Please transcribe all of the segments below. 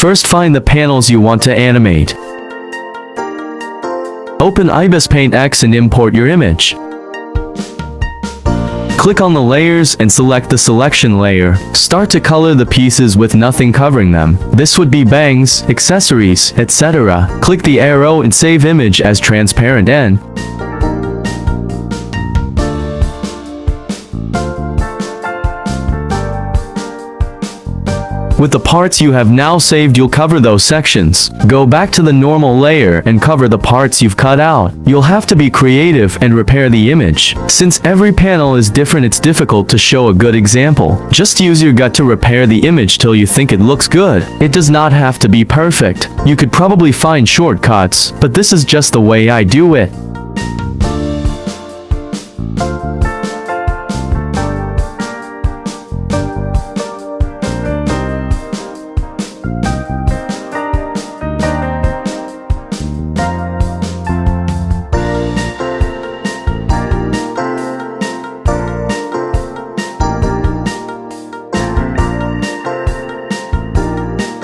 First, find the panels you want to animate. Open Ibis Paint X and import your image. Click on the layers and select the selection layer. Start to color the pieces with nothing covering them. This would be bangs, accessories, etc. Click the arrow and save image as transparent N. With the parts you have now saved, you'll cover those sections. Go back to the normal layer and cover the parts you've cut out. You'll have to be creative and repair the image. Since every panel is different, it's difficult to show a good example. Just use your gut to repair the image till you think it looks good. It does not have to be perfect. You could probably find shortcuts, but this is just the way I do it.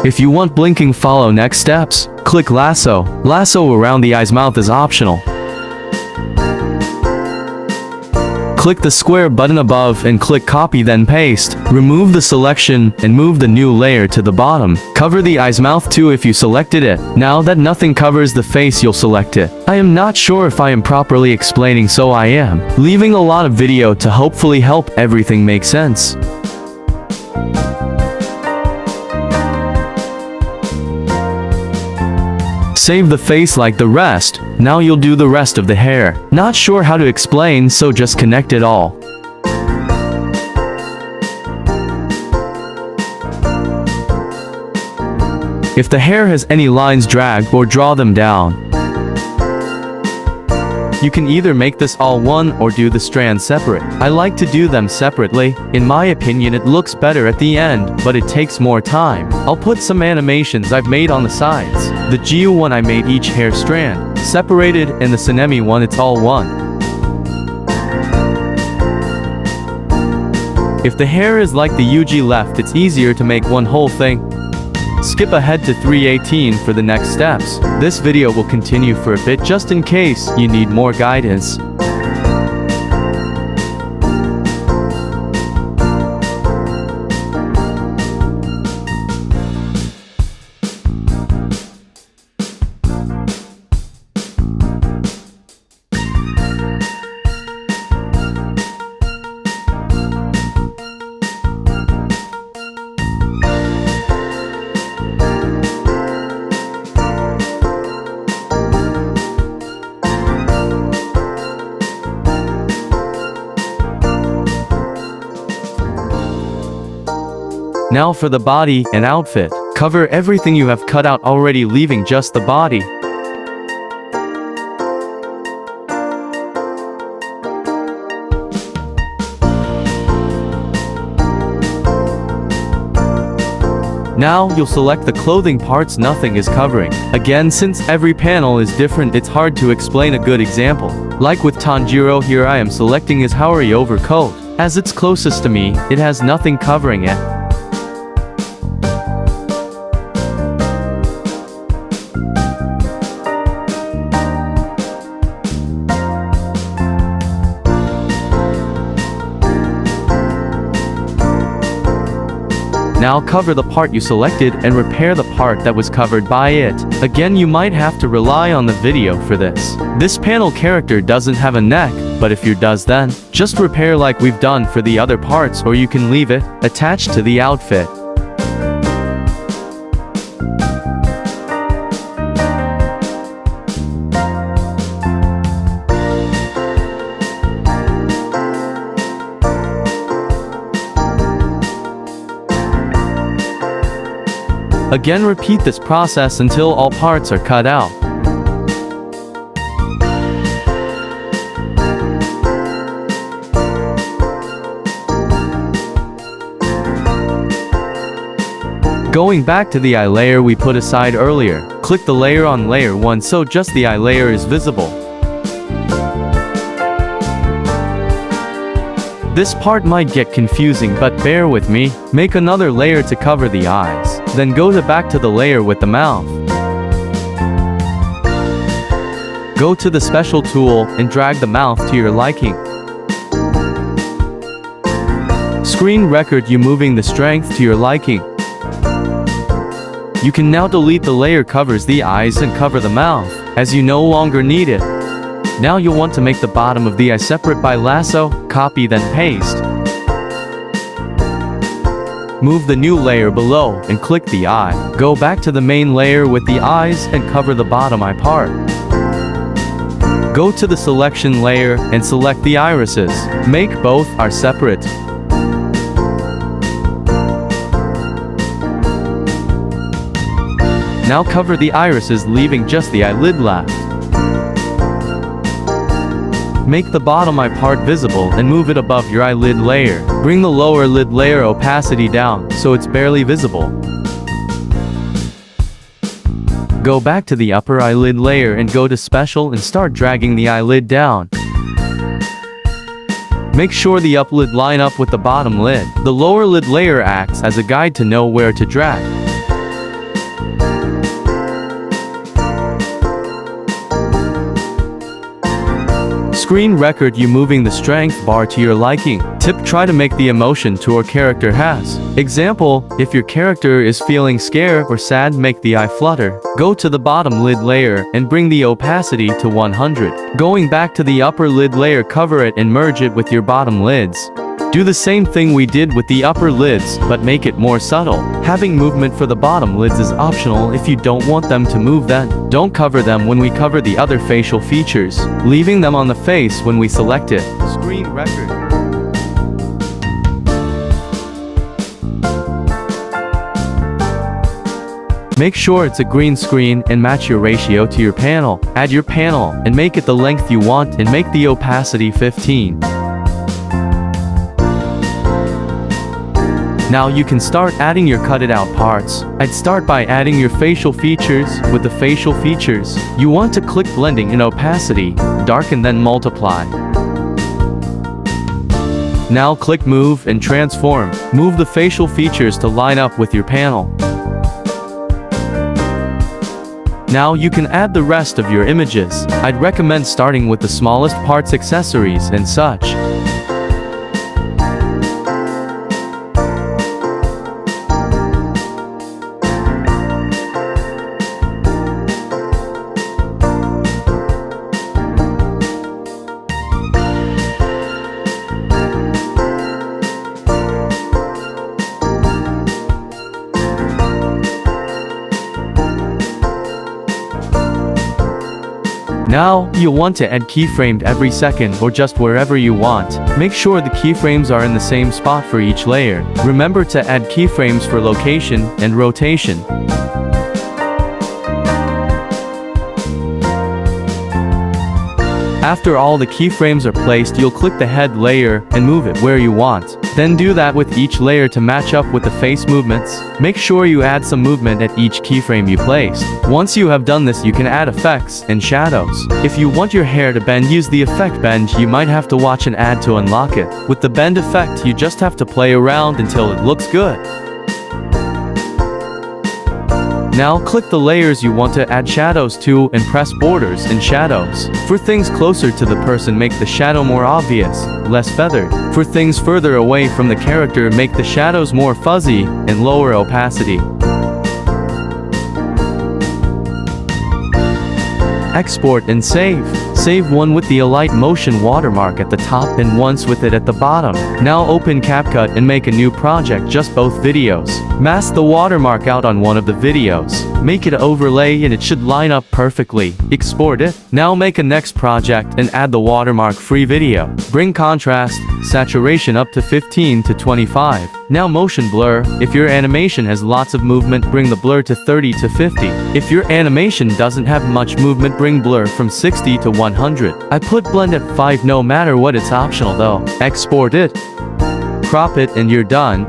If you want blinking, follow next steps. Click lasso. Lasso around the eye's mouth is optional. Click the square button above and click copy, then paste. Remove the selection and move the new layer to the bottom. Cover the eye's mouth too if you selected it. Now that nothing covers the face, you'll select it. I am not sure if I am properly explaining, so I am leaving a lot of video to hopefully help everything make sense. Save the face like the rest. Now you'll do the rest of the hair. Not sure how to explain, so just connect it all. If the hair has any lines, drag or draw them down. You can either make this all one or do the strands separate. I like to do them separately. In my opinion, it looks better at the end, but it takes more time. I'll put some animations I've made on the sides. The Jiu one, I made each hair strand separated, and the Tsunemi one, it's all one. If the hair is like the Yuji left, it's easier to make one whole thing. Skip ahead to 318 for the next steps. This video will continue for a bit just in case you need more guidance. Now for the body and outfit. Cover everything you have cut out already, leaving just the body. Now you'll select the clothing parts nothing is covering. Again, since every panel is different, it's hard to explain a good example. Like with Tanjiro here, I am selecting his Haori overcoat. As it's closest to me, it has nothing covering it. Now cover the part you selected and repair the part that was covered by it. Again, you might have to rely on the video for this. This panel character doesn't have a neck, but if yours does, then just repair like we've done for the other parts, or you can leave it attached to the outfit. Again, repeat this process until all parts are cut out. Going back to the eye layer we put aside earlier, click the layer on layer 1 so just the eye layer is visible. This part might get confusing, but bear with me. Make another layer to cover the eyes. Then go back to the layer with the mouth. Go to the special tool and drag the mouth to your liking. Screen record you moving the strength to your liking. You can now delete the layer covers the eyes and cover the mouth, as you no longer need it. Now you'll want to make the bottom of the eye separate by lasso, copy then paste. Move the new layer below and click the eye. Go back to the main layer with the eyes and cover the bottom eye part. Go to the selection layer and select the irises. Make both are separate. Now cover the irises, leaving just the eyelid left. Make the bottom eye part visible and move it above your eyelid layer. Bring the lower lid layer opacity down so it's barely visible. Go back to the upper eyelid layer and go to special and start dragging the eyelid down. Make sure the up lid line up with the bottom lid. The lower lid layer acts as a guide to know where to drag. Screen record you moving the strength bar to your liking. Tip: try to make the emotion to your character has. Example, if your character is feeling scared or sad, make the eye flutter. Go to the bottom lid layer and bring the opacity to 100. Going back to the upper lid layer, cover it and merge it with your bottom lids. Do the same thing we did with the upper lids, but make it more subtle. Having movement for the bottom lids is optional if you don't want them to move, then don't cover them when we cover the other facial features, leaving them on the face when we select it. Screen record. Make sure it's a green screen and match your ratio to your panel. Add your panel and make it the length you want and make the opacity 15. Now you can start adding your cutted out parts. I'd start by adding your facial features. With the facial features, you want to click blending and opacity, darken then multiply. Now click move and transform. Move the facial features to line up with your panel. Now you can add the rest of your images. I'd recommend starting with the smallest parts, accessories and such. Now, you'll want to add keyframes every second or just wherever you want. Make sure the keyframes are in the same spot for each layer. Remember to add keyframes for location and rotation. After all the keyframes are placed, you'll click the head layer and move it where you want. Then do that with each layer to match up with the face movements. Make sure you add some movement at each keyframe you placed. Once you have done this, you can add effects and shadows. If you want your hair to bend, use the effect bend. You might have to watch an ad to unlock it. With the bend effect, you just have to play around until it looks good. Now click the layers you want to add shadows to and press borders and shadows. For things closer to the person, make the shadow more obvious, less feathered. For things further away from the character, make the shadows more fuzzy and lower opacity. Export and save. Save one with the Alight Motion watermark at the top and once with it at the bottom. Now open CapCut and make a new project, just both videos. Mask the watermark out on one of the videos. Make it overlay and it should line up perfectly. Export it. Now make a next project and add the watermark free video. Bring contrast, saturation up to 15 to 25. Now motion blur. If your animation has lots of movement, bring the blur to 30 to 50. If your animation doesn't have much movement, bring blur from 60 to 100. I put blend at 5 no matter what, it's optional though. Export it. Crop it and you're done.